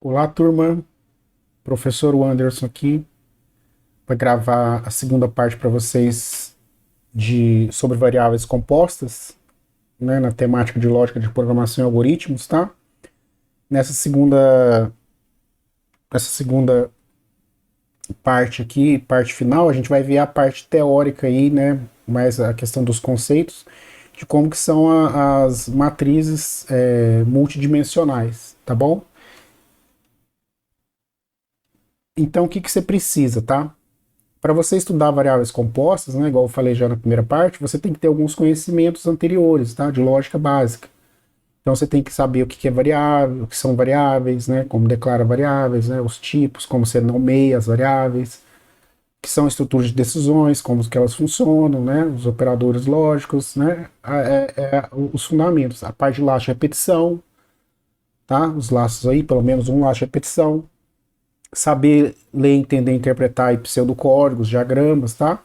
Olá, turma. Professor Anderson aqui para gravar a segunda parte para vocês sobre variáveis compostas, né, na temática de lógica de programação e algoritmos, tá? Nessa segunda parte aqui, parte final, a gente vai ver a parte teórica aí, né, mais a questão dos conceitos de como que são as matrizes multidimensionais, tá bom? Então, o que que você precisa, tá? Para você estudar variáveis compostas, né, igual eu falei já na primeira parte, você tem que ter alguns conhecimentos anteriores, tá, de lógica básica. Então você tem que saber o que é variável, o que são variáveis, né, como declara variáveis, né, os tipos, como você nomeia as variáveis, o que são estruturas de decisões, como que elas funcionam, né, os operadores lógicos, né, os fundamentos, a parte de laço de repetição, tá, os laços aí, pelo menos um laço de repetição, saber ler, entender, interpretar e pseudocódigos, diagramas, tá?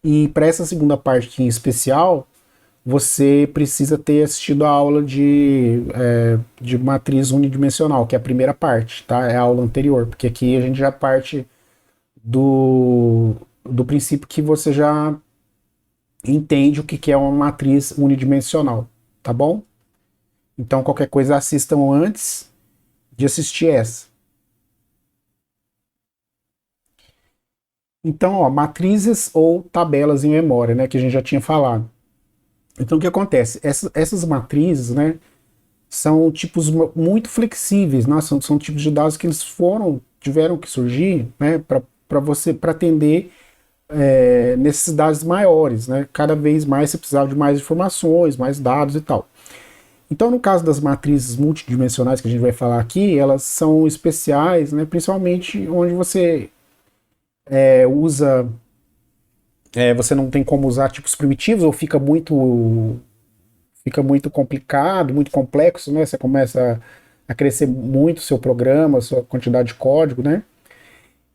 E para essa segunda parte aqui em especial, você precisa ter assistido a aula de matriz unidimensional, que é a primeira parte, tá? É a aula anterior, porque aqui a gente já parte do princípio que você já entende o que é uma matriz unidimensional, tá bom? Então, qualquer coisa, assistam antes de assistir essa. Então, ó, matrizes ou tabelas em memória, né, que a gente já tinha falado. Então, o que acontece? Essas matrizes, né, são tipos muito flexíveis, né? São tipos de dados que tiveram que surgir, né, para atender necessidades maiores, né? Cada vez mais você precisava de mais informações, mais dados e tal. Então, no caso das matrizes multidimensionais que a gente vai falar aqui, elas são especiais, né, principalmente onde você usa, você não tem como usar tipos primitivos ou fica muito complicado, muito complexo, né? Você começa a crescer muito o seu programa, a sua quantidade de código, né?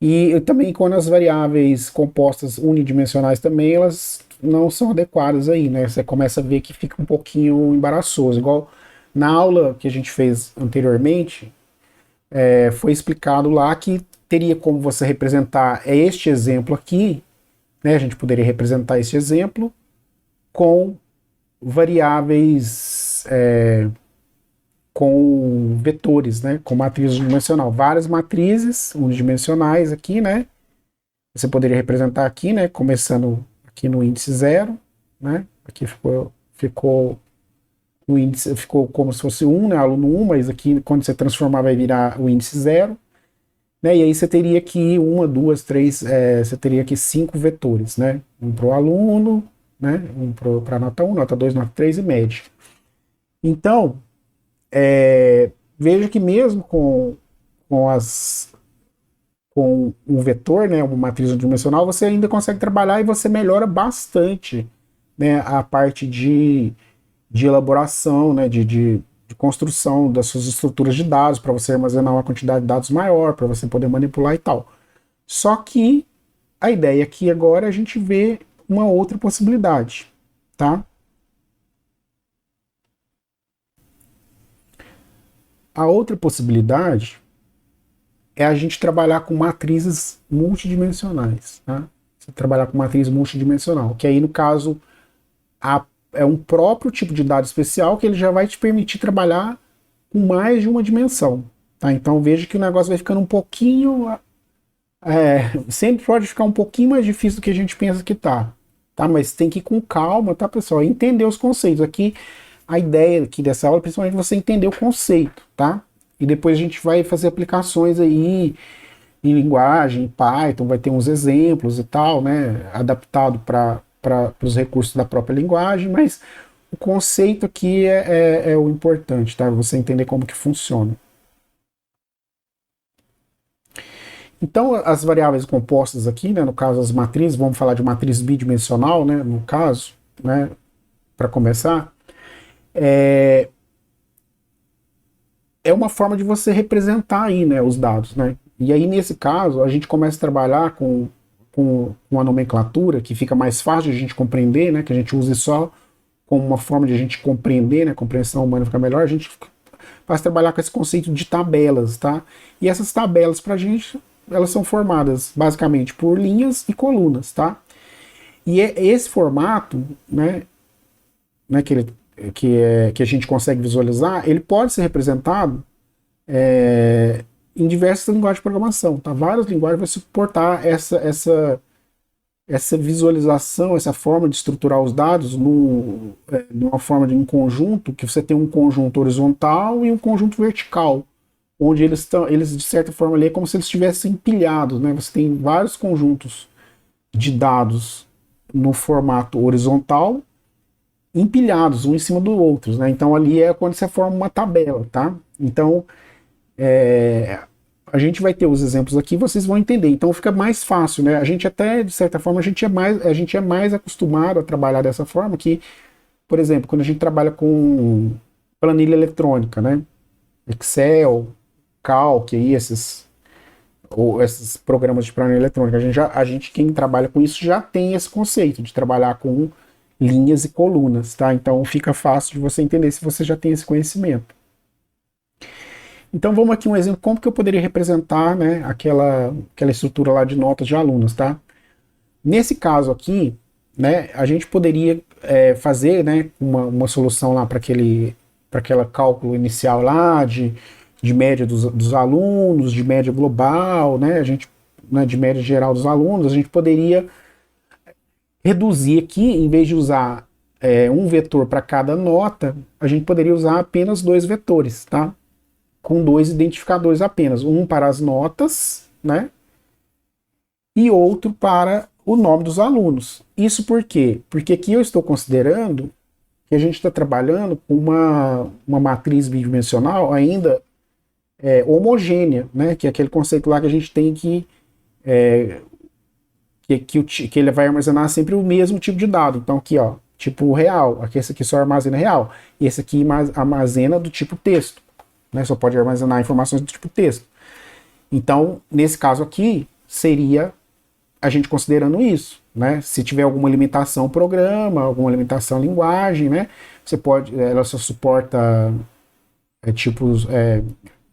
E também quando as variáveis compostas unidimensionais também, elas não são adequadas aí, né? Você começa a ver que fica um pouquinho embaraçoso. Igual na aula que a gente fez anteriormente, foi explicado lá que teria como você representar este exemplo aqui, né? A gente poderia representar este exemplo com variáveis com vetores, né? Com matriz unidimensional. Várias matrizes unidimensionais aqui, né? Você poderia representar aqui, né? Começando aqui no índice zero, né? Aqui ficou o índice, ficou como se fosse 1, né? Aluno 1, mas aqui quando você transformar vai virar o índice zero, né? E aí você teria aqui uma, duas, três, você teria aqui 5 vetores, né? Um para o aluno, né? Um para nota 1, nota 2, nota 3 e média. Então, veja que mesmo com as com um vetor, né, uma matriz unidimensional, você ainda consegue trabalhar e você melhora bastante, né, a parte de elaboração, né, de construção das suas estruturas de dados para você armazenar uma quantidade de dados maior, para você poder manipular e tal. Só que a ideia aqui agora é a gente ver uma outra possibilidade, tá? A outra possibilidade é a gente trabalhar com matrizes multidimensionais, tá? Você trabalhar com matriz multidimensional, que aí no caso é um próprio tipo de dado especial que ele já vai te permitir trabalhar com mais de uma dimensão, tá? Então veja que o negócio vai ficando um pouquinho, sempre pode ficar um pouquinho mais difícil do que a gente pensa que tá? Mas tem que ir com calma, tá, pessoal? Entender os conceitos. Aqui a ideia aqui dessa aula é principalmente você entender o conceito, tá? E depois a gente vai fazer aplicações aí em linguagem, em Python, vai ter uns exemplos e tal, né? Adaptado para os recursos da própria linguagem, mas o conceito aqui é o importante, tá? Você entender como que funciona. Então, as variáveis compostas aqui, né, no caso as matrizes, vamos falar de matriz bidimensional, né, no caso, né, para começar, é, é uma forma de você representar aí, né, os dados, né? E aí, nesse caso, a gente começa a trabalhar com uma nomenclatura que fica mais fácil de a gente compreender, né, que a gente use só como uma forma de a gente compreender, né, a compreensão humana fica melhor, a gente faz trabalhar com esse conceito de tabelas, tá? E essas tabelas para a gente, elas são formadas basicamente por linhas e colunas, tá? E é esse formato, né, que a gente consegue visualizar, ele pode ser representado em diversas linguagens de programação, tá? Várias linguagens vão suportar essa visualização, essa forma de estruturar os dados numa forma de um conjunto, que você tem um conjunto horizontal e um conjunto vertical, onde eles de certa forma ali é como se eles estivessem empilhados, né? Você tem vários conjuntos de dados no formato horizontal, empilhados um em cima do outro, né? Então ali é quando você forma uma tabela, tá? Então a gente vai ter os exemplos aqui, vocês vão entender. Então fica mais fácil, né? A gente até, de certa forma, a gente é mais acostumado a trabalhar dessa forma que, por exemplo, quando a gente trabalha com planilha eletrônica, né? Excel, Calc, aí esses programas de planilha eletrônica, a gente quem trabalha com isso já tem esse conceito de trabalhar com linhas e colunas, tá? Então fica fácil de você entender se você já tem esse conhecimento. Então vamos aqui um exemplo, como que eu poderia representar, né, aquela estrutura lá de notas de alunos, tá? Nesse caso aqui, né, a gente poderia fazer, né, uma solução lá para aquele cálculo inicial lá de média dos alunos, de média global, né, de média geral dos alunos, a gente poderia reduzir aqui, em vez de usar um vetor para cada nota, a gente poderia usar apenas 2 vetores, tá? Com 2 identificadores apenas, um para as notas, né? E outro para o nome dos alunos. Isso por quê? Porque aqui eu estou considerando que a gente está trabalhando com uma matriz bidimensional ainda homogênea, né? Que é aquele conceito lá que a gente tem que ele vai armazenar sempre o mesmo tipo de dado. Então aqui, ó, tipo real, aqui esse aqui só armazena real, e esse aqui armazena do tipo texto, né? Só pode armazenar informações do tipo texto. Então, nesse caso aqui, seria a gente considerando isso, né? Se tiver alguma limitação programa, alguma limitação linguagem, né? Ela só suporta tipos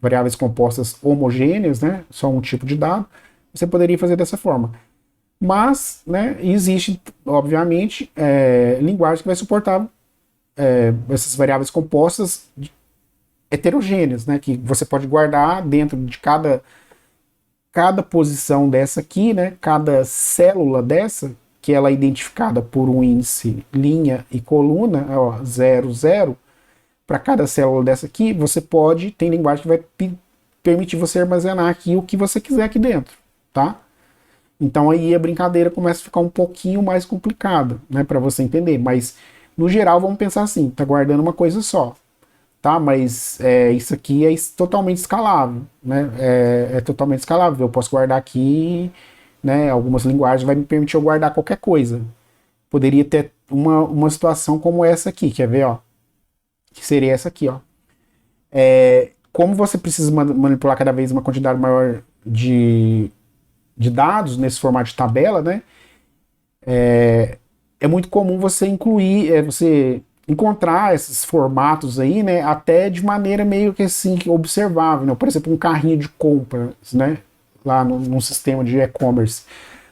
variáveis compostas homogêneas, né? Só um tipo de dado. Você poderia fazer dessa forma. Mas, né, existe, obviamente, linguagem que vai suportar essas variáveis compostas heterogêneas, né, que você pode guardar dentro de cada posição dessa aqui, né, cada célula dessa, que ela é identificada por um índice linha e coluna, ó, 0, 0, para cada célula dessa aqui, tem linguagem que vai permitir você armazenar aqui o que você quiser aqui dentro, tá? Então aí a brincadeira começa a ficar um pouquinho mais complicada, né, para você entender, mas no geral vamos pensar assim, tá guardando uma coisa só, tá? Mas isso aqui é totalmente escalável, né? É totalmente escalável. Eu posso guardar aqui, né? Algumas linguagens vai me permitir eu guardar qualquer coisa. Poderia ter uma situação como essa aqui, quer ver, ó? Que seria essa aqui, ó. Como você precisa manipular cada vez uma quantidade maior de dados nesse formato de tabela, né? É muito comum você você encontrar esses formatos aí, né, até de maneira meio que assim, observável, né? Por exemplo, um carrinho de compras, né, lá num sistema de e-commerce.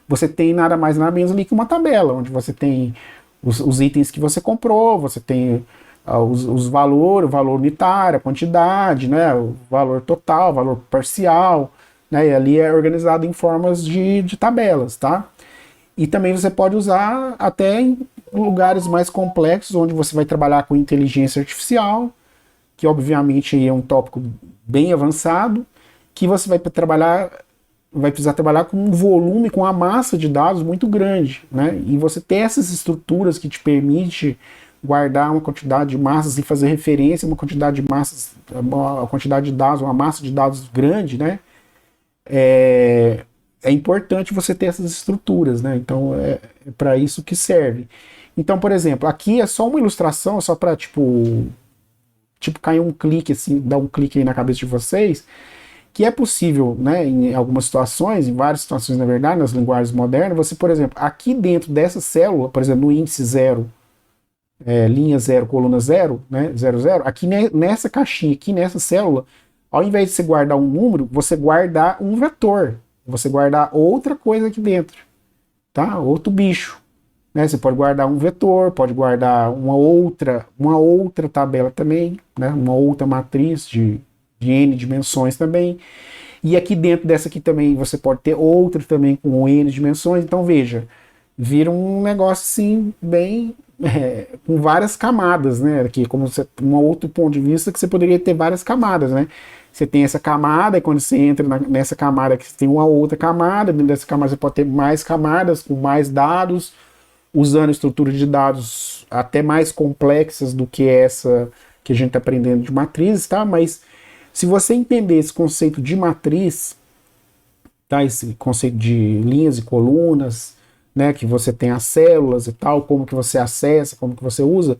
Você tem nada mais nada menos ali que uma tabela, onde você tem os itens que você comprou, você tem o valor unitário, a quantidade, né, o valor total, o valor parcial, né, e ali é organizado em formas de tabelas, tá? E também você pode usar até em lugares mais complexos, onde você vai trabalhar com inteligência artificial, que obviamente é um tópico bem avançado, que você vai precisar trabalhar com um volume, com uma massa de dados muito grande, né? E você ter essas estruturas que te permite guardar uma quantidade de massas e fazer referência a uma quantidade de massas, uma quantidade de dados, uma massa de dados grande, né? É importante você ter essas estruturas, né? Então é para isso que serve. Então, por exemplo, aqui é só uma ilustração, só para tipo cair um clique assim, dar um clique aí na cabeça de vocês, que é possível, né, em algumas situações, em várias situações na verdade, nas linguagens modernas, você, por exemplo, aqui dentro dessa célula, por exemplo, no índice 0, linha 0, coluna 0, né, 0, 0, aqui nessa caixinha, aqui nessa célula, ao invés de você guardar um número, você guardar um vetor, você guardar outra coisa aqui dentro, tá? Outro bicho, né? Você pode guardar um vetor, pode guardar uma outra tabela também, né? Uma outra matriz de n dimensões também. E aqui dentro dessa aqui também você pode ter outra também com n dimensões. Então veja, vira um negócio assim bem com várias camadas, né? Aqui como um outro ponto de vista que você poderia ter várias camadas, né? Você tem essa camada e quando você entra nessa camada que você tem uma outra camada, dentro dessa camada você pode ter mais camadas com mais dados, usando estruturas de dados até mais complexas do que essa que a gente está aprendendo de matrizes, tá? Mas se você entender esse conceito de matriz, tá? Esse conceito de linhas e colunas, né? Que você tem as células e tal, como que você acessa, como que você usa,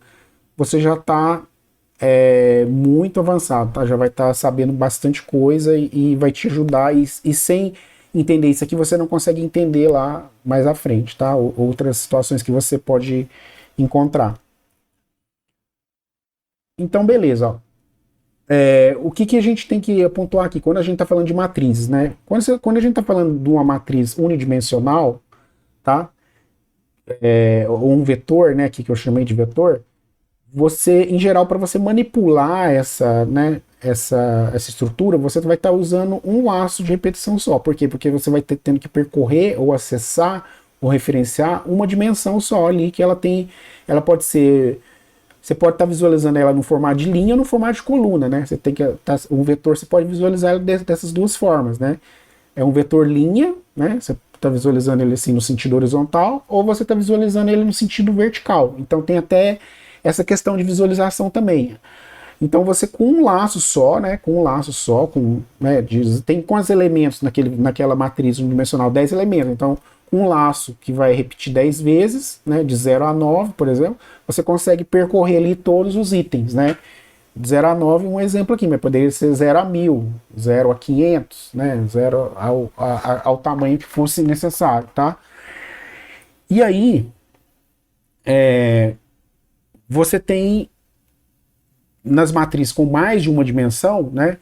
você já está muito avançado, tá? Já vai estar sabendo bastante coisa e vai te ajudar. E sem entender isso aqui, você não consegue entender lá mais à frente, tá? Outras situações que você pode encontrar. Então, beleza, ó. O que a gente tem que pontuar aqui quando a gente está falando de matrizes, né? Quando a gente está falando de uma matriz unidimensional, tá? Ou um vetor, né? Aqui que eu chamei de vetor, você, em geral, para você manipular essa estrutura, você vai estar usando um laço de repetição só. Por quê? Porque você vai tendo que percorrer ou acessar ou referenciar uma dimensão só ali que ela pode ser. Você pode estar visualizando ela no formato de linha ou no formato de coluna, né? Você tem que um vetor, você pode visualizar ele dessas duas formas, né? É um vetor linha, né? Você está visualizando ele assim no sentido horizontal, ou você está visualizando ele no sentido vertical. Então tem até essa questão de visualização também. Então você com um laço só, né? Com um laço só, tem quantos elementos naquela matriz unidimensional? 10 elementos. Então um laço que vai repetir 10 vezes, né, de 0 a 9, por exemplo, você consegue percorrer ali todos os itens, né? De 0 a 9, um exemplo aqui, mas poderia ser 0 a 1000, 0 a 500, né? 0 ao tamanho que fosse necessário, tá? E aí, você tem, nas matrizes com mais de uma dimensão, né?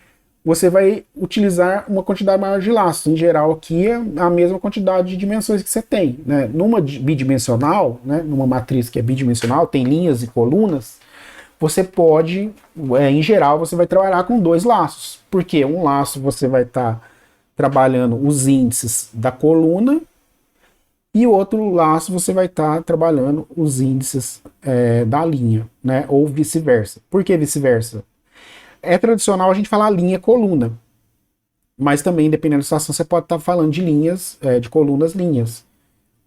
Você vai utilizar uma quantidade maior de laços. Em geral, aqui é a mesma quantidade de dimensões que você tem, né? Numa bidimensional, né? Numa matriz que é bidimensional, tem linhas e colunas, você pode, em geral, você vai trabalhar com dois laços. Porque um laço você vai estar trabalhando os índices da coluna e o outro laço você vai estar trabalhando os índices da linha, né? Ou vice-versa. Por que vice-versa? É tradicional a gente falar linha coluna, mas também, dependendo da situação, você pode estar falando de linhas, de colunas, linhas.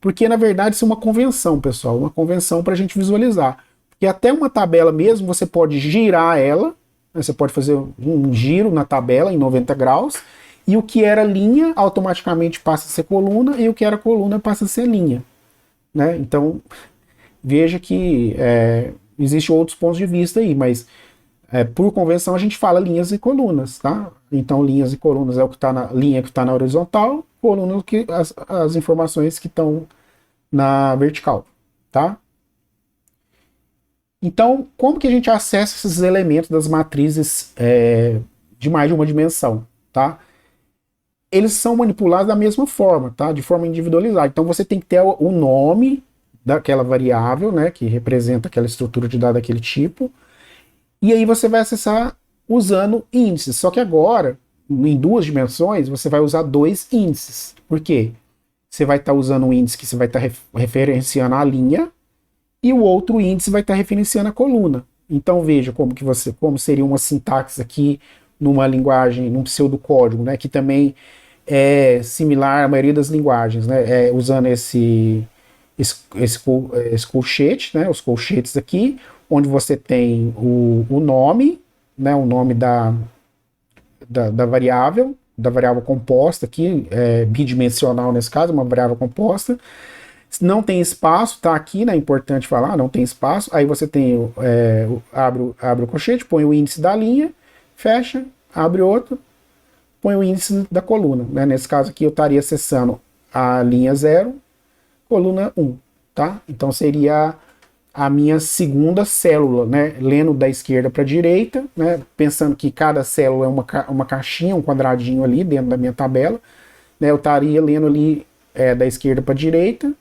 Porque, na verdade, isso é uma convenção, pessoal, uma convenção para a gente visualizar. Porque até uma tabela mesmo, você pode girar ela, né, você pode fazer um giro na tabela em 90 graus, e o que era linha automaticamente passa a ser coluna, e o que era coluna passa a ser linha. Né? Então, veja que existem outros pontos de vista aí, mas por convenção a gente fala linhas e colunas, tá? Então linhas e colunas é o que está na linha que está na horizontal, coluna que as informações que estão na vertical, tá? Então, como que a gente acessa esses elementos das matrizes de mais de uma dimensão, tá? Eles são manipulados da mesma forma, tá? De forma individualizada. Então você tem que ter o nome daquela variável, né? Que representa aquela estrutura de dado daquele tipo. E aí você vai acessar usando índices. Só que agora, em duas dimensões, você vai usar dois índices. Por quê? Você vai estar usando um índice que você vai estar referenciando a linha e o outro índice vai estar referenciando a coluna. Então veja como seria uma sintaxe aqui numa linguagem, num pseudocódigo, né? Que também é similar à maioria das linguagens, né? Usando esse colchete, né? Os colchetes aqui, onde você tem o nome, né, o nome da variável composta aqui, bidimensional nesse caso, uma variável composta. Não tem espaço, tá aqui, né, é importante falar, não tem espaço. Aí você tem, abre o colchete, põe o índice da linha, fecha, abre outro, põe o índice da coluna. Né? Nesse caso aqui eu estaria acessando a linha 0, coluna 1, tá? Então seria a minha segunda célula, né? Lendo da esquerda para a direita, né? Pensando que cada célula é uma caixinha, um quadradinho ali dentro da minha tabela, né? Eu estaria lendo ali da esquerda para a direita.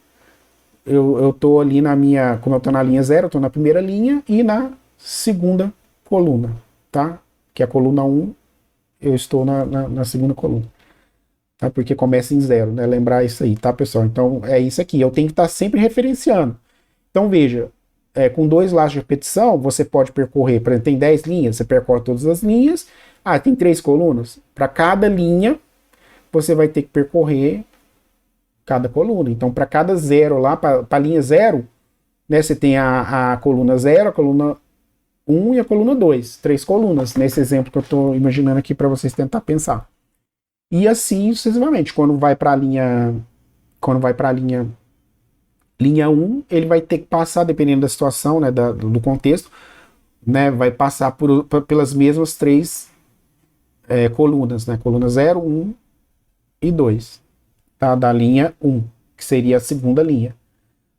Eu tô ali na minha, como eu tô na linha 0, eu tô na primeira linha e na segunda coluna, tá? Que é a coluna 1, eu estou na segunda coluna, tá? Porque começa em 0, né? Lembrar isso aí, tá, pessoal? Então é isso aqui, eu tenho que estar sempre referenciando. Então veja, com 2 laços de repetição, você pode percorrer, por exemplo, tem 10 linhas, você percorre todas as linhas. Ah, tem 3 colunas. Para cada linha, você vai ter que percorrer cada coluna. Então, para cada 0 lá, para a linha 0, né, você tem a coluna 0, a coluna 1 e a coluna 2. 3 colunas, nesse exemplo que eu estou imaginando aqui para vocês tentar pensar. E assim sucessivamente. Quando vai para a linha 1, ele vai ter que passar, dependendo da situação, né, do contexto, né, vai passar pelas mesmas 3 colunas, né, coluna 0, 1 e 2. Tá, da linha 1, que seria a segunda linha.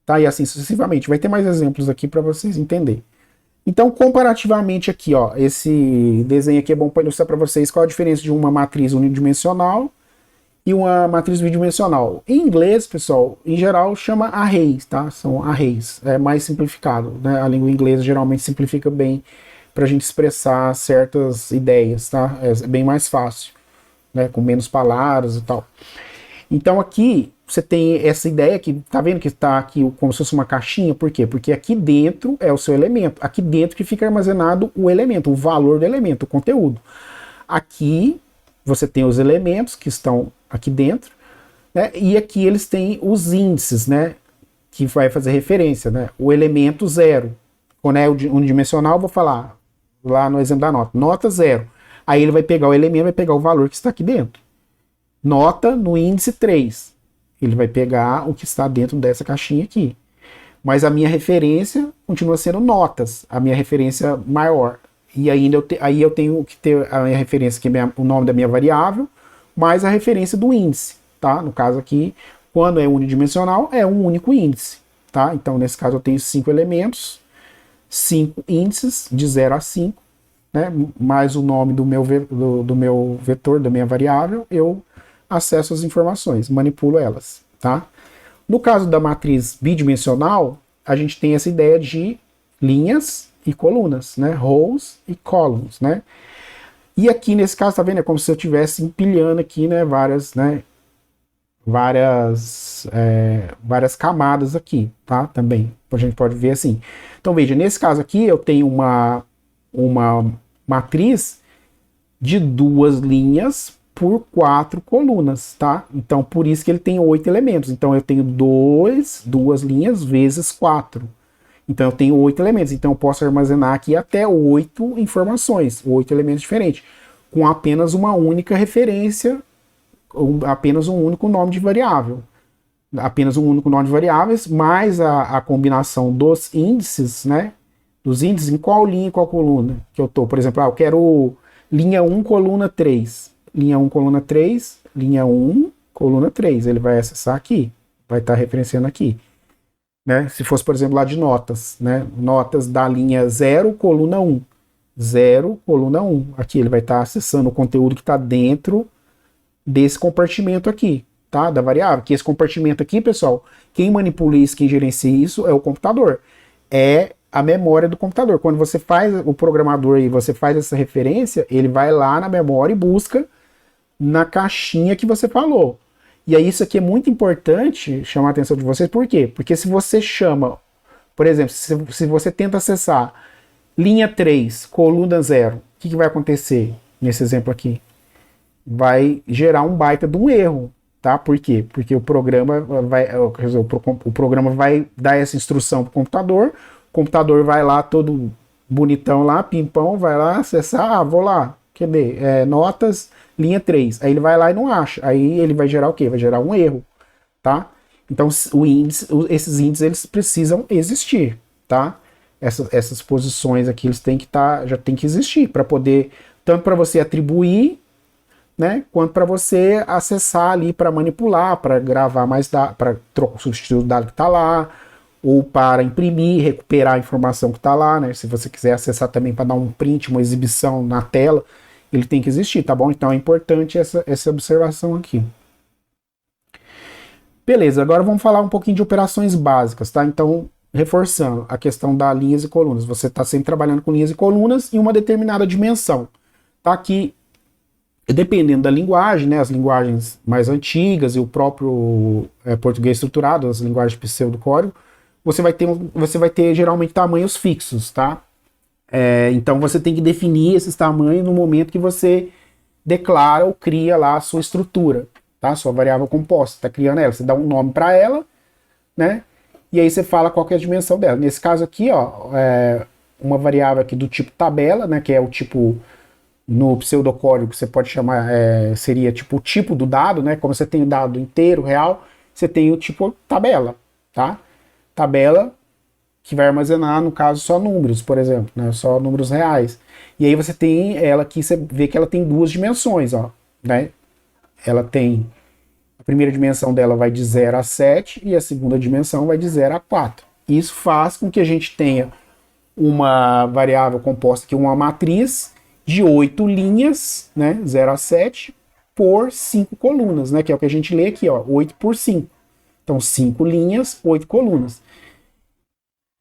Tá, e assim sucessivamente. Vai ter mais exemplos aqui para vocês entenderem. Então, comparativamente aqui, ó, esse desenho aqui é bom para ilustrar para vocês qual a diferença de uma matriz unidimensional e uma matriz bidimensional. Em inglês, pessoal, em geral chama arrays, tá? São arrays, é mais simplificado, né? A língua inglesa geralmente simplifica bem para a gente expressar certas ideias, tá? É bem mais fácil, né? Com menos palavras e tal. Então aqui você tem essa ideia que tá vendo que está aqui como se fosse uma caixinha, por quê? Porque aqui dentro é o seu elemento, aqui dentro que fica armazenado o elemento, o valor do elemento, o conteúdo. Aqui você tem os elementos que estão aqui dentro, né? E aqui eles têm os índices, né? Que vai fazer referência, né? O elemento 0. Quando é unidimensional, eu vou falar lá no exemplo da nota 0. Aí ele vai pegar o elemento, vai pegar o valor que está aqui dentro. Nota no índice 3. Ele vai pegar o que está dentro dessa caixinha aqui. Mas a minha referência continua sendo notas, a minha referência maior. E ainda aí eu tenho que ter a minha referência, que é o nome da minha variável, mais a referência do índice. Tá? No caso aqui, quando é unidimensional, é um único índice. Tá? Então, nesse caso, eu tenho 5 elementos, 5 índices, de 0 a 5, né? Mais o nome do meu vetor, da minha variável, eu acesso as informações, manipulo elas, tá? No caso da matriz bidimensional, a gente tem essa ideia de linhas e colunas, né? Rows e columns, né? E aqui nesse caso, tá vendo? É como se eu estivesse empilhando aqui, né? Várias camadas aqui, tá? Também, a gente pode ver assim. Então veja, nesse caso aqui eu tenho uma matriz de 2 linhas por 4 colunas, tá? Então, por isso que ele tem 8 elementos. Então, eu tenho 2 linhas vezes 4. Então, eu tenho 8 elementos. Então, eu posso armazenar aqui até 8 informações, 8 elementos diferentes, com apenas uma única referência, apenas um único nome de variável. Apenas um único nome de variáveis, mais a combinação dos índices, né? Dos índices em qual linha e qual coluna que eu tô. Por exemplo, eu quero linha 1, coluna 3. Linha 1, coluna 3, linha 1, coluna 3. Ele vai acessar aqui, vai estar referenciando aqui. Né? Se fosse, por exemplo, lá de notas, né? Notas da linha 0, coluna 1. 0, coluna 1. Aqui ele vai estar acessando o conteúdo que está dentro desse compartimento aqui, tá? Da variável. Que esse compartimento aqui, pessoal, quem manipula isso, quem gerencia isso é o computador. É a memória do computador. Quando você faz o programador e você faz essa referência, ele vai lá na memória e busca na caixinha que você falou. E aí isso aqui é muito importante chamar a atenção de vocês, por quê? Porque se você chama, por exemplo, se você tenta acessar linha 3, coluna 0, o que vai acontecer nesse exemplo aqui? Vai gerar um baita de um erro, tá? Por quê? Porque o programa vai dar essa instrução para o computador vai lá todo bonitão lá, pimpão, vai lá acessar, vou lá, cadê? Notas, linha 3. Aí ele vai lá e não acha. Aí ele vai gerar o quê? Vai gerar um erro, tá? Então esses índices eles precisam existir, tá? Essas posições aqui eles têm que já tem que existir para poder, tanto para você atribuir, né, quanto para você acessar ali para manipular, para gravar mais dados, para substituir o dado que está lá, ou para imprimir, recuperar a informação que está lá, né? Se você quiser acessar também para dar um print, uma exibição na tela, ele tem que existir, tá bom? Então é importante essa observação aqui. Beleza, agora vamos falar um pouquinho de operações básicas, tá? Então, reforçando a questão das linhas e colunas. Você está sempre trabalhando com linhas e colunas em uma determinada dimensão. Tá aqui, dependendo da linguagem, né? As linguagens mais antigas e o próprio português estruturado, as linguagens pseudocódigo, você vai ter geralmente tamanhos fixos, tá? Então você tem que definir esses tamanhos no momento que você declara ou cria lá a sua estrutura, tá? Sua variável composta, tá criando ela, você dá um nome para ela, né? E aí você fala qual que é a dimensão dela. Nesse caso aqui, ó, uma variável aqui do tipo tabela, né? Que é o tipo, no pseudocódigo você pode chamar, seria tipo o tipo do dado, né? Como você tem o dado inteiro, real, você tem o tipo tabela, tá? Tabela que vai armazenar, no caso, só números, por exemplo, né? Só números reais. E aí você tem ela aqui, você vê que ela tem duas dimensões, ó, né? Ela tem, a primeira dimensão dela vai de 0 a 7 e a segunda dimensão vai de 0 a 4. Isso faz com que a gente tenha uma variável composta aqui, uma matriz de 8 linhas, né? 0 a 7 por 5 colunas, né? Que é o que a gente lê aqui, ó, 8 por 5. Então, 5 linhas, 8 colunas.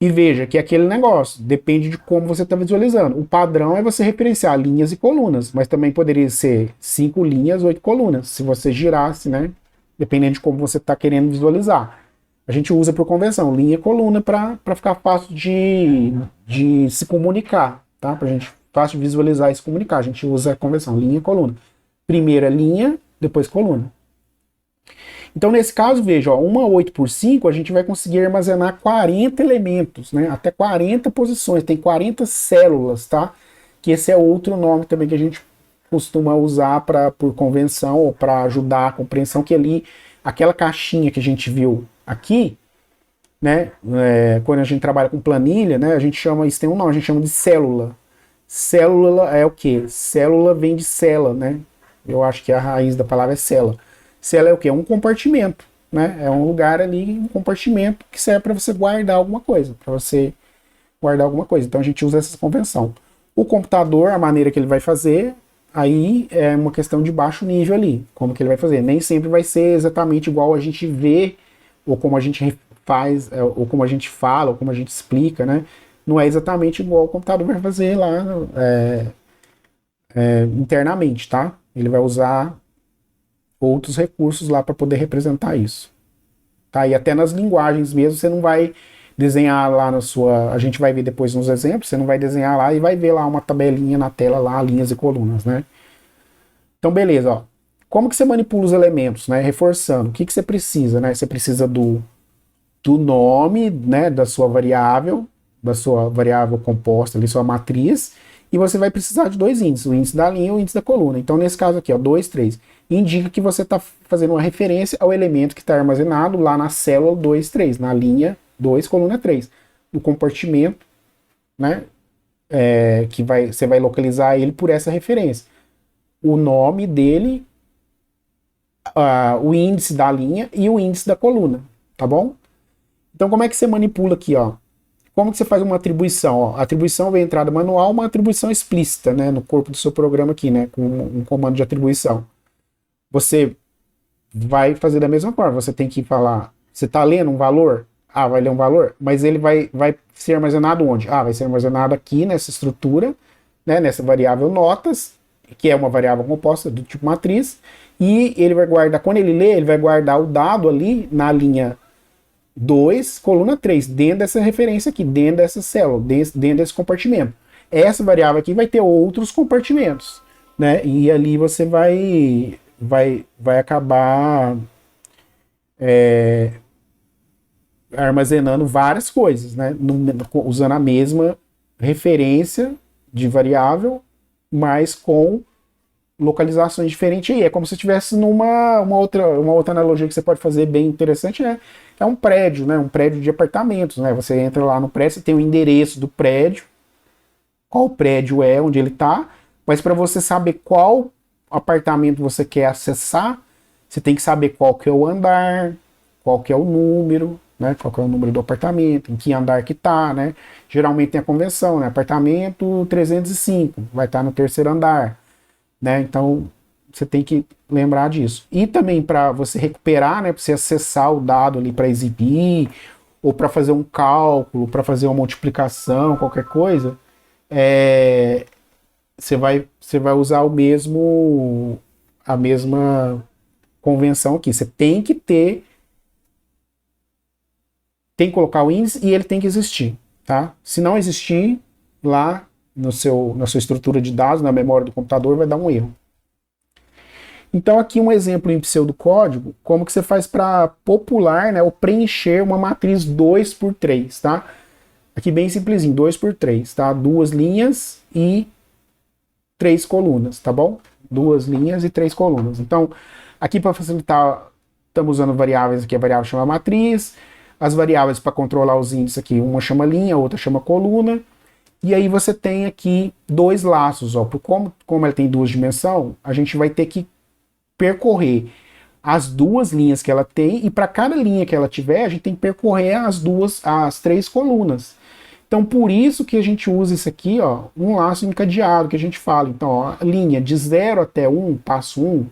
E veja que aquele negócio depende de como você está visualizando. O padrão é você referenciar linhas e colunas, mas também poderia ser 5 linhas, 8 colunas, se você girasse, né? Dependendo de como você está querendo visualizar. A gente usa por convenção, linha e coluna, para ficar fácil de se comunicar, tá? Para a gente fácil de visualizar e se comunicar. A gente usa a convenção, linha e coluna. Primeira linha, depois coluna. Então, nesse caso, veja, ó, uma 8 por 5, a gente vai conseguir armazenar 40 elementos, né? Até 40 posições, tem 40 células, tá? Que esse é outro nome também que a gente costuma usar por convenção ou para ajudar a compreensão, que ali, aquela caixinha que a gente viu aqui, né? Quando a gente trabalha com planilha, né? A gente chama, isso tem um nome, a gente chama de célula. Célula é o quê? Célula vem de cela, né? Eu acho que a raiz da palavra é célula. Célula é o quê? É um compartimento, né? É um lugar ali, um compartimento que serve para você guardar alguma coisa, Então a gente usa essa convenção. O computador, a maneira que ele vai fazer, aí é uma questão de baixo nível ali, como que ele vai fazer. Nem sempre vai ser exatamente igual a gente vê, ou como a gente faz, ou como a gente fala, ou como a gente explica, né? Não é exatamente igual o computador vai fazer lá internamente, tá? Ele vai usar outros recursos lá para poder representar isso. Tá? E até nas linguagens mesmo, você não vai desenhar lá na sua... A gente vai ver depois nos exemplos, você não vai desenhar lá e vai ver lá uma tabelinha na tela, lá, linhas e colunas, né? Então, beleza, ó. Como que você manipula os elementos, né? Reforçando, o que você precisa, né? Você precisa do nome, né, da sua variável composta, ali, sua matriz, e você vai precisar de dois índices, o índice da linha e o índice da coluna. Então, nesse caso aqui, ó, 2, 3, indica que você está fazendo uma referência ao elemento que está armazenado lá na célula 2, 3, na linha 2, coluna 3. O compartimento, né, você vai localizar ele por essa referência. O nome dele, o índice da linha e o índice da coluna, tá bom? Então, como é que você manipula aqui, ó? Como que você faz uma atribuição? Ó, a atribuição vem entrada manual, uma atribuição explícita, né, no corpo do seu programa aqui, né, com um comando de atribuição. Você vai fazer da mesma forma. Você tem que falar, você está lendo um valor? Ah, vai ler um valor, mas ele vai ser armazenado onde? Ah, vai ser armazenado aqui nessa estrutura, né, nessa variável notas, que é uma variável composta do tipo matriz, e ele vai guardar, quando ele lê, ele vai guardar o dado ali na linha 2, coluna 3, dentro dessa referência aqui, dentro dessa célula, dentro desse compartimento. Essa variável aqui vai ter outros compartimentos, né? E ali você vai acabar armazenando várias coisas, né? Usando a mesma referência de variável, mas com localizações diferentes aí. É como se estivesse numa outra analogia que você pode fazer bem interessante, né? É um prédio, né? Um prédio de apartamentos, né? Você entra lá no prédio, você tem o endereço do prédio, qual prédio é, onde ele está, mas para você saber qual apartamento você quer acessar, você tem que saber qual que é o andar, qual que é o número, né? Qual que é o número do apartamento, em que andar que tá, né? Geralmente tem a convenção, né? Apartamento 305, vai estar no terceiro andar, né? Então você tem que lembrar disso. E também para você recuperar, né? Para você acessar o dado ali para exibir, ou para fazer um cálculo, para fazer uma multiplicação, qualquer coisa, você vai usar a mesma convenção aqui. Você tem que colocar o índice e ele tem que existir, tá? Se não existir lá na sua estrutura de dados, na memória do computador, vai dar um erro. Então aqui um exemplo em pseudocódigo, como que você faz para popular, né, ou preencher uma matriz 2 por 3, tá? Aqui bem simplesinho, 2 por 3, tá? 2 linhas e 3 colunas, tá bom? 2 linhas e 3 colunas. Então, aqui para facilitar, estamos usando variáveis aqui, a variável chama matriz, as variáveis para controlar os índices aqui, uma chama linha, outra chama coluna, e aí você tem aqui dois laços, ó, como ela tem duas dimensões, a gente vai ter que percorrer as duas linhas que ela tem, e para cada linha que ela tiver, a gente tem que percorrer as 3 colunas. Então, por isso que a gente usa isso aqui, ó, um laço encadeado, que a gente fala. Então, ó, a linha de 0 até 1, passo 1,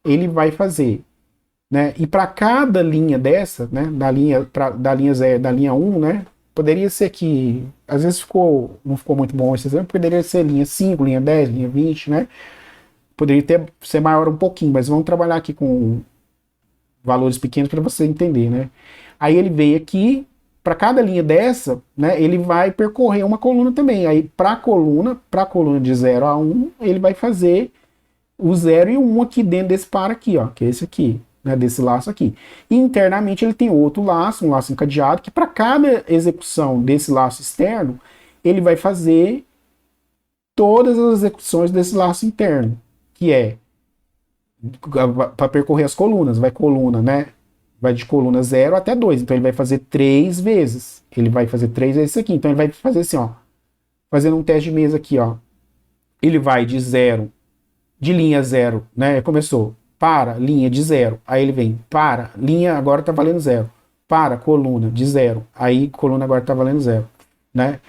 ele vai fazer, né? E para cada linha dessa, né, da linha 0, da linha 1, né, poderia ser que, às vezes não ficou muito bom esse exemplo, poderia ser linha 5, linha 10, linha 20, né? Poderia ser maior um pouquinho, mas vamos trabalhar aqui com valores pequenos para você entender, né? Aí ele vem aqui, para cada linha dessa, né, ele vai percorrer uma coluna também. Aí para a coluna de 0 a 1, ele vai fazer o 0 e o 1 aqui dentro desse par aqui, ó, que é esse aqui, né, desse laço aqui. E internamente ele tem outro laço, um laço encadeado, que para cada execução desse laço externo, ele vai fazer todas as execuções desse laço interno, que é para percorrer as colunas, vai coluna, né? Vai de coluna 0 até 2, então ele vai fazer 3 vezes. Ele vai fazer 3 vezes isso aqui, então ele vai fazer assim, ó, fazendo um teste de mesa aqui, ó. Ele vai de 0, de linha 0, né? Começou, para, linha de 0, aí ele vem, para, linha agora tá valendo 0, para, coluna de 0, aí coluna agora tá valendo 0, né?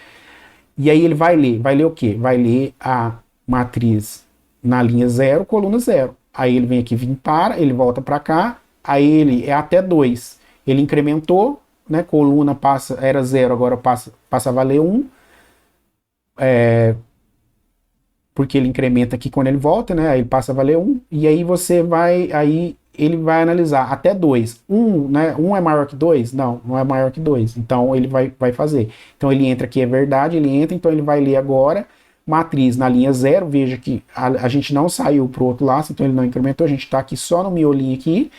E aí ele vai ler o quê? Vai ler a matriz na linha 0, coluna 0. Aí ele vem aqui, para, ele volta para cá, aí ele é até 2. Ele incrementou, né? Coluna era 0, agora passa a valer 1. Porque ele incrementa aqui quando ele volta, né? Aí ele passa a valer 1. E aí ele vai analisar até 2. 1, né? 1 é maior que 2? Não, não é maior que 2. Então ele vai fazer. Então ele entra aqui, é verdade, ele entra, então ele vai ler agora matriz na linha 0, veja que a gente não saiu para o outro laço, então ele não incrementou, a gente está aqui só no miolinho aqui,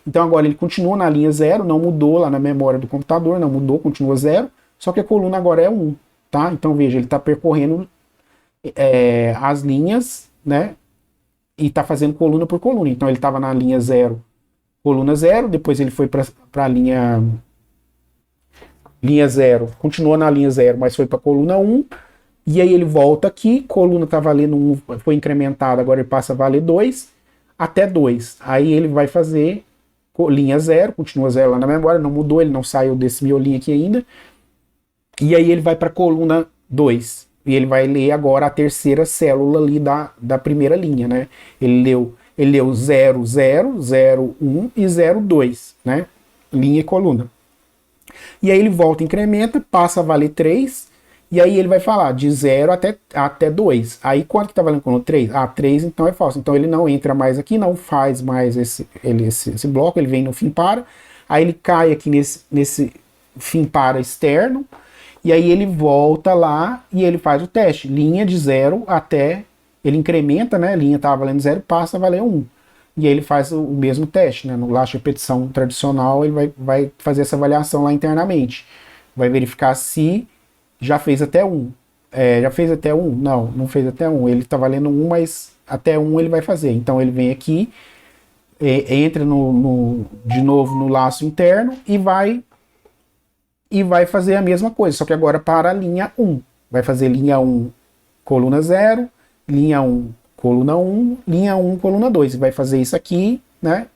então agora ele continua na linha 0, não mudou lá na memória do computador, não mudou, continua 0, só que a coluna agora é 1, tá? Então veja, ele está percorrendo as linhas, né, e está fazendo coluna por coluna, então ele estava na linha 0, coluna 0, depois ele foi para a linha 0, continuou na linha 0, mas foi para a coluna 1, e aí ele volta aqui, coluna está valendo 1, foi incrementado, agora ele passa a valer 2, até 2. Aí ele vai fazer linha 0, continua 0 lá na memória, não mudou, ele não saiu desse miolinho aqui ainda. E aí ele vai para a coluna 2. E ele vai ler agora a terceira célula ali da primeira linha, né? Ele leu 0, 0, 0, 1 e 0, 2, né? Linha e coluna. E aí ele volta, incrementa, passa a valer 3. E aí ele vai falar de 0 até 2. Aí quanto que tá valendo coluna? 3? Ah, 3 então é falso. Então ele não entra mais aqui, não faz mais esse bloco, ele vem no fim para. Aí ele cai aqui nesse fim para externo. E aí ele volta lá e ele faz o teste. Linha de 0 até... Ele incrementa, né? Linha estava valendo 0, passa a valer 1. E aí ele faz o mesmo teste, né? No laço de repetição tradicional, ele vai fazer essa avaliação lá internamente. Vai verificar se já fez até 1. Já fez até 1? Não fez até 1. Ele está valendo 1, mas até 1 ele vai fazer. Então ele vem aqui, entra de novo no laço interno e vai fazer a mesma coisa, só que agora para a linha 1. Vai fazer linha 1, coluna 0, linha 1, coluna 1, linha 1, coluna 2. E vai fazer isso aqui, né?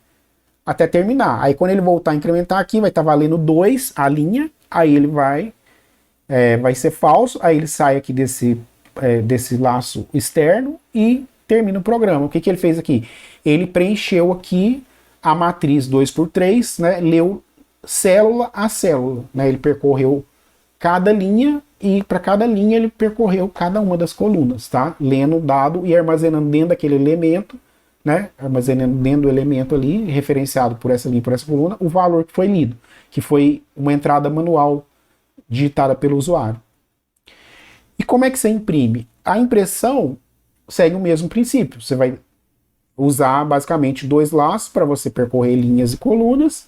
até terminar. Aí quando ele voltar a incrementar aqui, vai estar valendo 2 a linha, aí ele vai ser falso, aí ele sai aqui desse laço externo e termina o programa. O que ele fez aqui? Ele preencheu aqui a matriz 2×3, né, leu célula a célula, né, ele percorreu cada linha e para cada linha ele percorreu cada uma das colunas, tá? Lendo o dado e armazenando dentro daquele elemento, né, armazenando dentro do elemento ali, referenciado por essa linha, por essa coluna, o valor que foi lido, que foi uma entrada manual digitada pelo usuário. E como é que você imprime? A impressão segue o mesmo princípio. Você vai usar basicamente 2 laços para você percorrer linhas e colunas,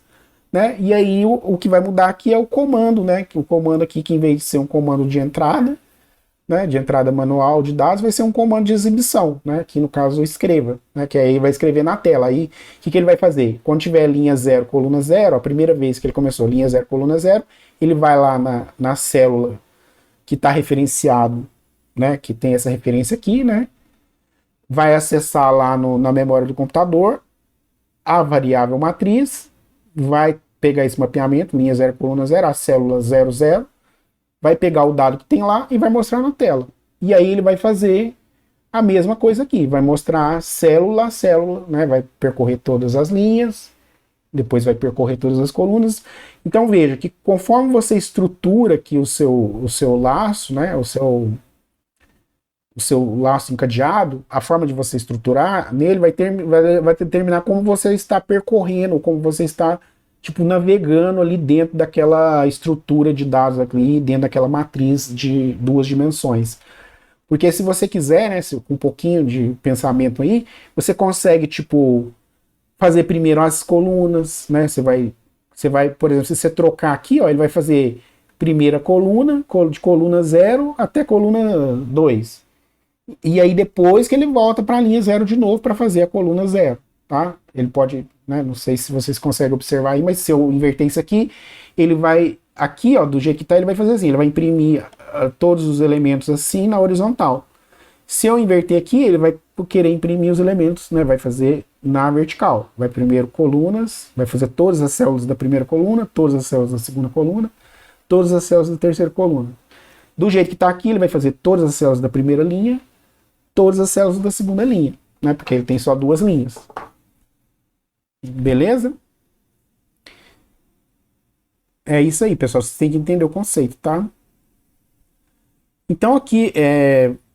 né? E aí o que vai mudar aqui é o comando, né? O comando aqui, que em vez de ser um comando de entrada, né, de entrada manual de dados, vai ser um comando de exibição, né? Que no caso escreva, né? Que aí vai escrever na tela. Aí o que ele vai fazer? Quando tiver linha 0, coluna 0, a primeira vez que ele começou linha 0, coluna 0, ele vai lá na célula que está referenciado, né? Que tem essa referência aqui, né? Vai acessar lá na memória do computador a variável matriz, vai pegar esse mapeamento, linha 0, coluna 0, a célula 00, vai pegar o dado que tem lá e vai mostrar na tela. E aí ele vai fazer a mesma coisa aqui, vai mostrar célula a célula, né? Vai percorrer todas as linhas, depois vai percorrer todas as colunas. Então veja que conforme você estrutura aqui o seu laço, né? O seu laço encadeado, a forma de você estruturar nele vai determinar como você está percorrendo, como você está tipo navegando ali dentro daquela estrutura de dados ali, dentro daquela matriz de 2 dimensões. Porque se você quiser, né, com um pouquinho de pensamento aí, você consegue tipo fazer primeiro as colunas, né? Você vai, por exemplo, se você trocar aqui, ó, ele vai fazer primeira coluna, de coluna 0 até coluna 2. E aí depois que ele volta para a linha 0 de novo para fazer a coluna 0, tá? Ele pode, né, não sei se vocês conseguem observar aí, mas se eu inverter isso aqui, ele vai, aqui, ó, do jeito que tá, ele vai fazer assim, ele vai imprimir todos os elementos assim na horizontal. Se eu inverter aqui, ele vai querer imprimir os elementos, né, vai fazer na vertical. Vai primeiro colunas, vai fazer todas as células da primeira coluna, todas as células da segunda coluna, todas as células da terceira coluna. Do jeito que está aqui, ele vai fazer todas as células da primeira linha, todas as células da segunda linha, né? Porque ele tem só 2 linhas. Beleza? É isso aí, pessoal. Vocês têm que entender o conceito, tá? Então aqui,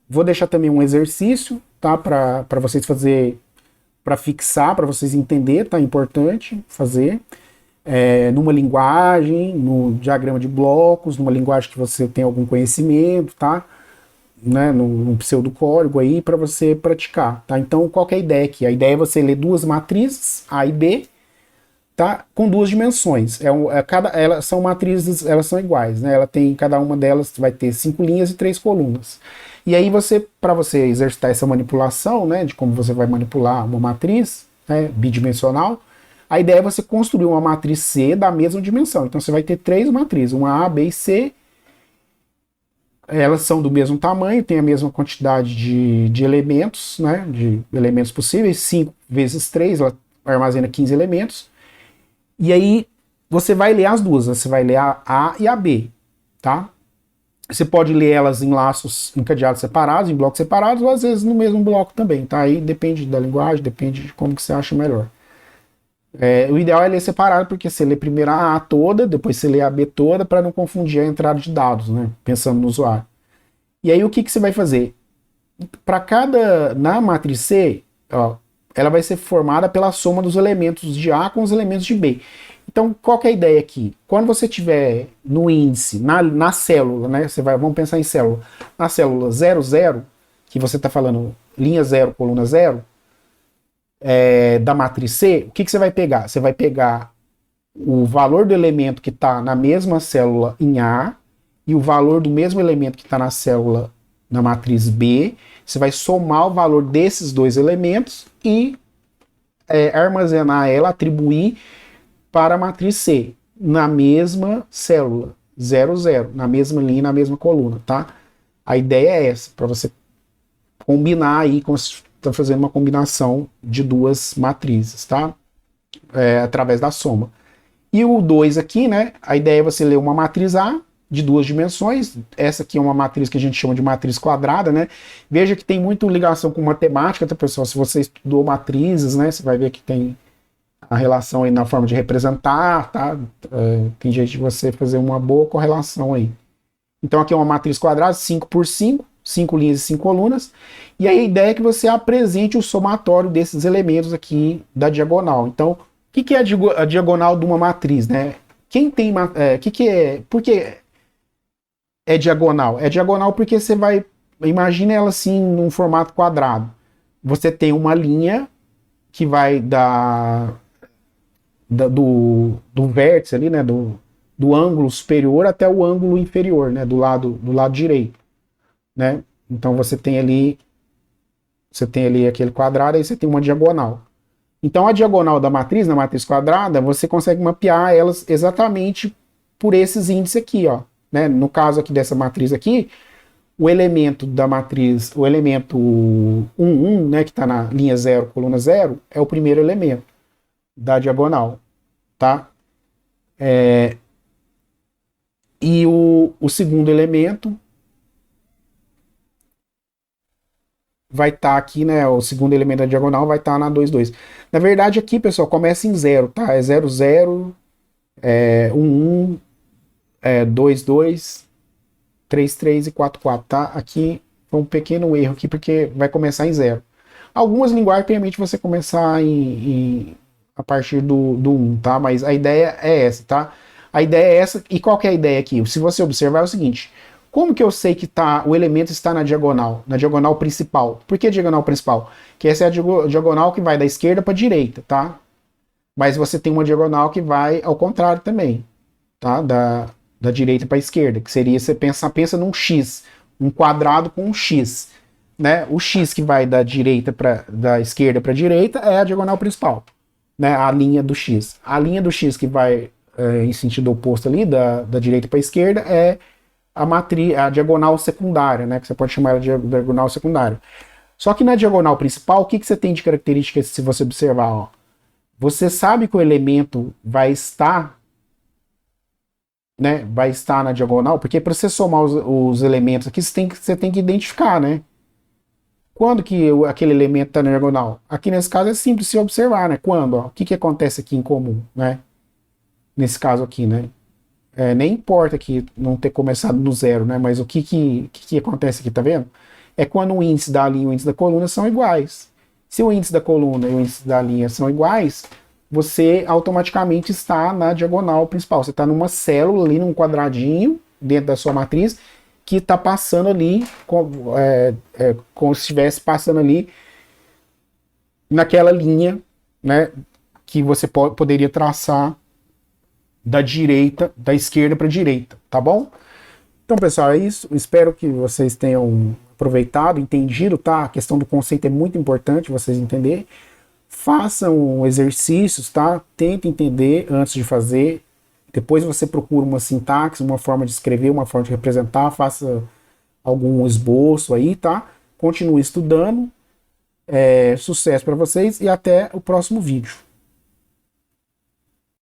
vou deixar também um exercício, tá? Para vocês fazer, para fixar, para vocês entenderem, tá? Importante fazer. Numa linguagem, no diagrama de blocos, numa linguagem que você tem algum conhecimento, tá? Né, num pseudocódigo aí para você praticar, tá? Então, qual que é a ideia aqui? A ideia é você ler 2 matrizes, A e B, tá? Com 2 dimensões. Elas são matrizes, elas são iguais, né? Cada uma delas vai ter 5 linhas e 3 colunas. E aí para você exercitar essa manipulação, né, de como você vai manipular uma matriz, né, bidimensional, a ideia é você construir uma matriz C da mesma dimensão. Então você vai ter 3 matrizes, uma A, B e C. Elas são do mesmo tamanho, tem a mesma quantidade de elementos, né, de elementos possíveis, 5 vezes 3, ela armazena 15 elementos. E aí você vai ler as duas, você vai ler a A e a B, tá? Você pode ler elas em laços encadeados separados, em blocos separados, ou às vezes no mesmo bloco também, tá? Aí depende da linguagem, depende de como que você acha melhor. O ideal é ler separado, porque você lê primeiro a A toda, depois você lê a B toda, para não confundir a entrada de dados, né? Pensando no usuário. E aí o que você vai fazer? Na matriz C, ó, ela vai ser formada pela soma dos elementos de A com os elementos de B. Então, qual que é a ideia aqui? Quando você tiver no índice, na célula, né? Vamos pensar em célula. Na célula 00, que você está falando linha 0, coluna 0, da matriz C, o que você vai pegar? Você vai pegar o valor do elemento que está na mesma célula em A e o valor do mesmo elemento que está na célula na matriz B. Você vai somar o valor desses 2 elementos e armazenar ela, atribuir para a matriz C na mesma célula 00, na mesma linha, na mesma coluna, tá? A ideia é essa, para você combinar aí, está fazendo uma combinação de 2 matrizes, tá? através da soma. E o 2 aqui, né, a ideia é você ler uma matriz A de 2 dimensões. Essa aqui é uma matriz que a gente chama de matriz quadrada, né? Veja que tem muito ligação com matemática, tá, pessoal? Se você estudou matrizes, né, você vai ver que tem a relação aí na forma de representar, tá? Tem jeito de você fazer uma boa correlação aí. Então aqui é uma matriz quadrada, 5 por 5, 5 linhas e 5 colunas. E aí a ideia é que você apresente o somatório desses elementos aqui da diagonal. Então, o que é a diagonal de uma matriz, né? Quem tem... por que é diagonal? É diagonal porque você vai... Imagina ela assim, num formato quadrado. Você tem uma linha que vai do vértice ali, né? Do ângulo superior até o ângulo inferior, né? Do lado direito, né? Então você tem ali aquele quadrado, aí você tem uma diagonal. Então a diagonal da matriz, na matriz quadrada, você consegue mapear elas exatamente por esses índices aqui, ó, né? No caso aqui dessa matriz aqui, o elemento da matriz, o elemento 1, 1, né, que está na linha 0, coluna 0, é o primeiro elemento da diagonal, tá? E o segundo elemento vai estar aqui, né? O segundo elemento da diagonal vai estar na 2, 2. Na verdade, aqui, pessoal, começa em 0, tá? É 0, 0, 1, 1, 2, 2, 3, 3 e 4, 4, tá? Aqui foi um pequeno erro aqui, porque vai começar em 0. Algumas linguagens permitem você começar a partir do 1, tá? Mas a ideia é essa, tá? A ideia é essa. E qual que é a ideia aqui? Se você observar é o seguinte: como que eu sei que o elemento está na diagonal principal? Por que diagonal principal? Que essa é a diagonal que vai da esquerda para a direita, tá? Mas você tem uma diagonal que vai ao contrário também, tá? Da direita para a esquerda, que seria, você pensa num X, um quadrado com um X, né? O X que vai da esquerda para a direita é a diagonal principal, né? A linha do X. A linha do X que vai em sentido oposto ali, da direita para a esquerda, é a diagonal secundária, né? Que você pode chamar ela de diagonal secundária. Só que na diagonal principal, o que você tem de características se você observar? Ó? Você sabe que o elemento vai estar, né? Vai estar na diagonal, porque para você somar os elementos aqui, você tem que identificar, né? Quando que aquele elemento está na diagonal? Aqui nesse caso é simples se observar, né? Quando? Ó? O que acontece aqui em comum, né? Nesse caso aqui, né? Nem importa que não ter começado no 0, né? Mas o que acontece aqui, tá vendo? É quando o índice da linha e o índice da coluna são iguais. Se o índice da coluna e o índice da linha são iguais, você automaticamente está na diagonal principal. Você está numa célula ali, num quadradinho, dentro da sua matriz, que está passando ali, como se estivesse passando ali naquela linha, né? Que você poderia traçar da esquerda para a direita, tá bom? Então, pessoal, é isso. Espero que vocês tenham aproveitado, entendido, tá? A questão do conceito é muito importante vocês entenderem. Façam exercícios, tá? Tentem entender antes de fazer. Depois você procura uma sintaxe, uma forma de escrever, uma forma de representar, faça algum esboço aí, tá? Continue estudando. Sucesso para vocês e até o próximo vídeo.